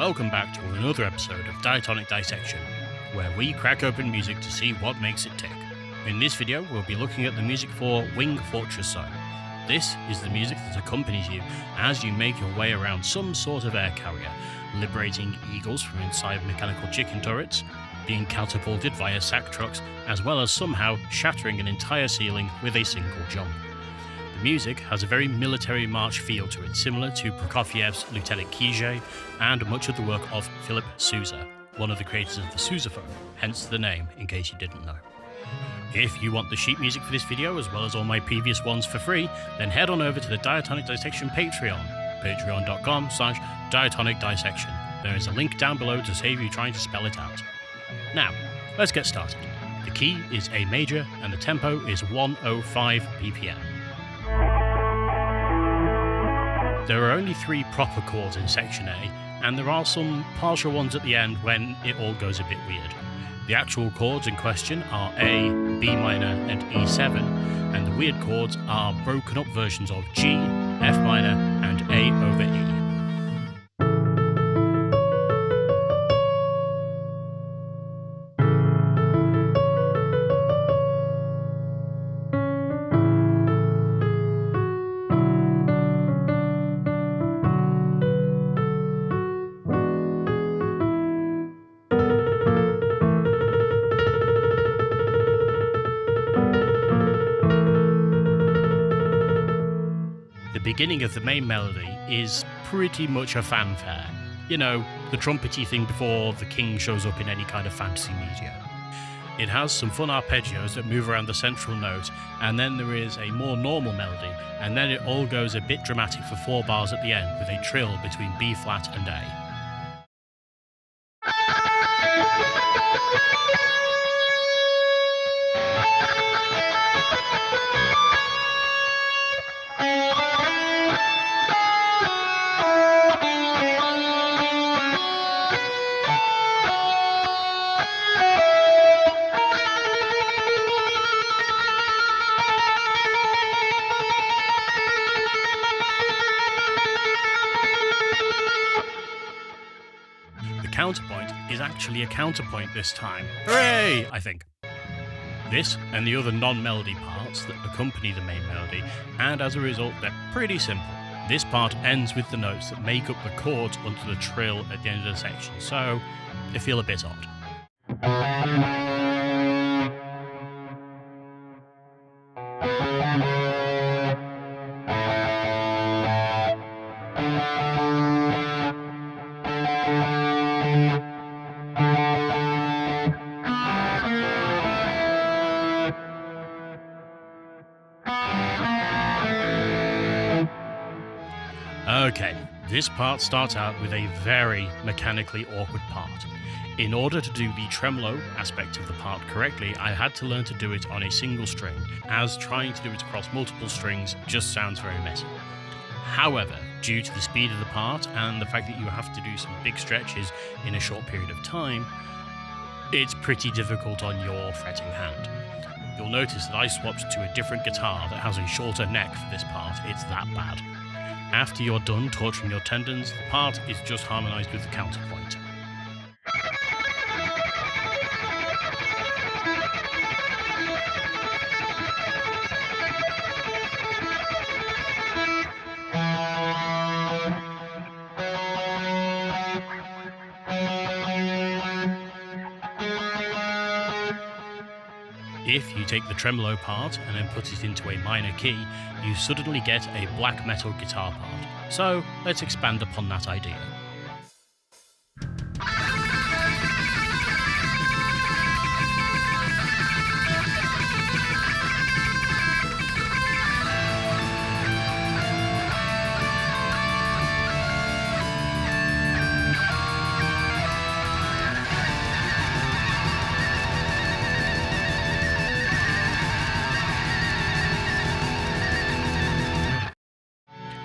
welcome back to another episode of Diatonic Dissection, where we crack open music to see what makes it tick. In this video, we'll be looking at the music for Wing Fortress Zone. This is the music that accompanies you as you make your way around some sort of air carrier, liberating eagles from inside mechanical chicken turrets, being catapulted via sack trucks, as well as somehow shattering an entire ceiling with a single jump. The music has a very military march feel to it, similar to Prokofiev's Lieutenant Kijé and much of the work of Philip Sousa, one of the creators of the sousaphone, hence the name, in case you didn't know. If you want the sheet music for this video, as well as all my previous ones for free, then head on over to the Diatonic Dissection Patreon, patreon.com/Diatonic Dissection. There is a link down below to save you trying to spell it out. Now, let's get started. The key is A major, and the tempo is 105 BPM. There are only 3 proper chords in section A, and there are some partial ones at the end when it all goes a bit weird. The actual chords in question are A, B minor, and E7, and the weird chords are broken up versions of G, F minor, and A over E. The beginning of the main melody is pretty much a fanfare. You know, the trumpety thing before the king shows up in any kind of fantasy media. It has some fun arpeggios that move around the central note, and then there is a more normal melody, and then it all goes a bit dramatic for 4 bars at the end with a trill between B flat and A. Counterpoint is actually a counterpoint this time. Hooray! I think. This and the other non-melody parts that accompany the main melody, and as a result they're pretty simple. This part ends with the notes that make up the chords under the trill at the end of the section, so they feel a bit odd. Okay, this part starts out with a very mechanically awkward part. In order to do the tremolo aspect of the part correctly, I had to learn to do it on a single string, as trying to do it across multiple strings just sounds very messy. However, due to the speed of the part and the fact that you have to do some big stretches in a short period of time, it's pretty difficult on your fretting hand. You'll notice that I swapped to a different guitar that has a shorter neck for this part. It's that bad. After you're done torturing your tendons, the part is just harmonised with the counterpoint. If you take the tremolo part and then put it into a minor key, you suddenly get a black metal guitar part. So let's expand upon that idea.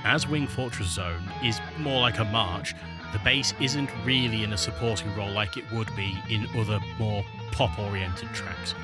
As Wing Fortress Zone is more like a march, the bass isn't really in a supporting role like it would be in other more pop-oriented tracks.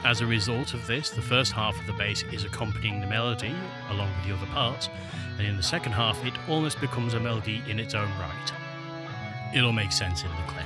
As a result of this, the first half of the bass is accompanying the melody along with the other parts, and in the second half it almost becomes a melody in its own right. It'll make sense in the clip.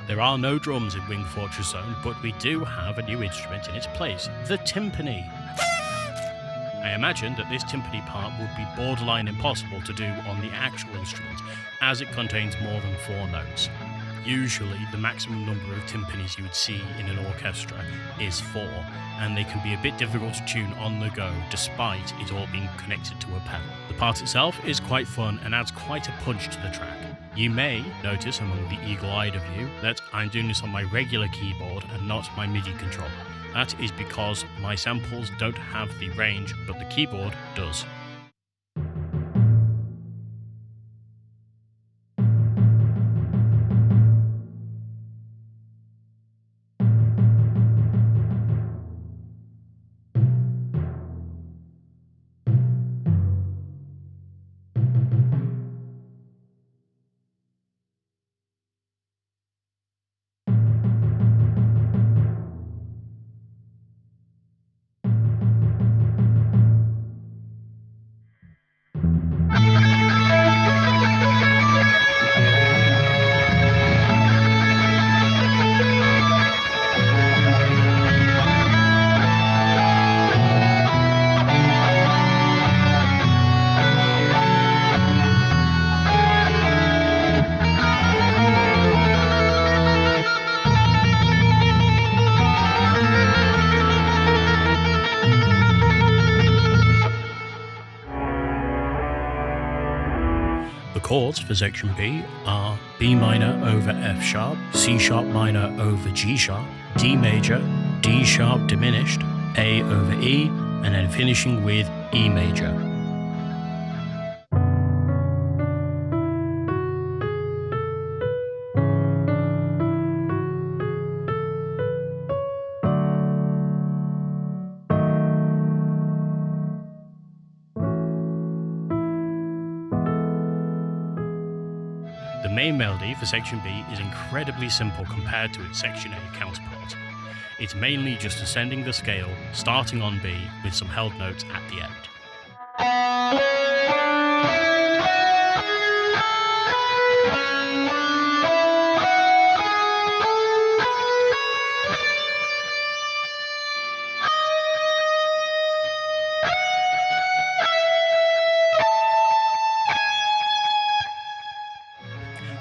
There are no drums in Wing Fortress Zone, but we do have a new instrument in its place, the timpani. I imagine that this timpani part would be borderline impossible to do on the actual instrument, as it contains more than 4 notes. Usually, the maximum number of timpanis you would see in an orchestra is 4, and they can be a bit difficult to tune on the go, despite it all being connected to a pedal. The part itself is quite fun and adds quite a punch to the track. You may notice among the eagle-eyed of you that I'm doing this on my regular keyboard and not my MIDI controller. That is because my samples don't have the range, but the keyboard does. The chords for section B are B minor over F sharp, C sharp minor over G sharp, D major, D sharp diminished, A over E, and then finishing with E major. The main melody for section B is incredibly simple compared to its section A counterpart. It's mainly just ascending the scale, starting on B with some held notes at the end.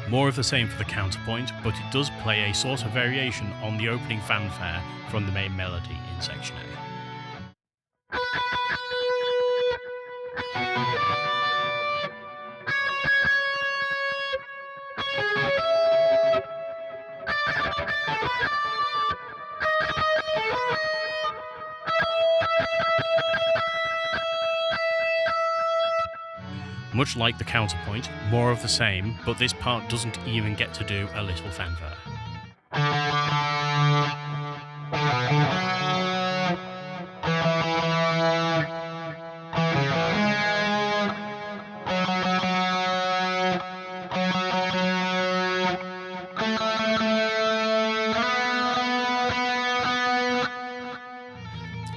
More of the same for the counterpoint, but it does play a sort of variation on the opening fanfare from the main melody in section A. Much like the counterpoint, more of the same, but this part doesn't even get to do a little fanfare.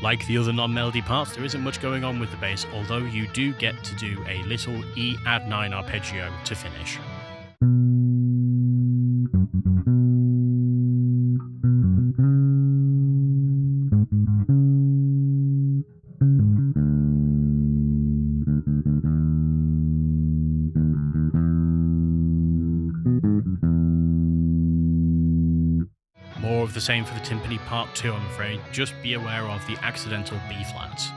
Like the other non-melody parts, there isn't much going on with the bass, although you do get to do a little E add 9 arpeggio to finish. More of the same for the timpani part 2, I'm afraid. Just be aware of the accidental B flats.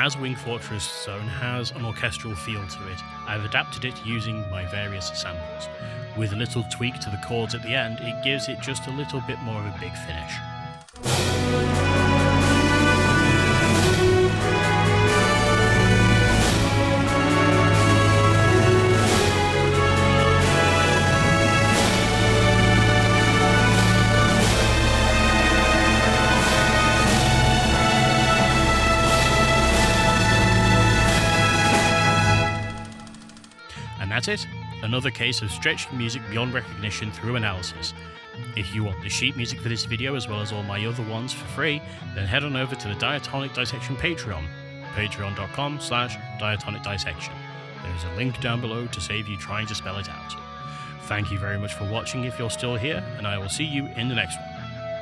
as Wing Fortress Zone has an orchestral feel to it, I've adapted it using my various samples. With a little tweak to the chords at the end, it gives it just a little bit more of a big finish. And that's it. Another case of stretching music beyond recognition through analysis. If you want the sheet music for this video as well as all my other ones for free, then head on over to the Diatonic Dissection Patreon, patreon.com/Diatonic Dissection. There is a link down below to save you trying to spell it out. Thank you very much for watching if you're still here, and I will see you in the next one.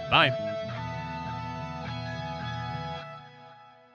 Bye!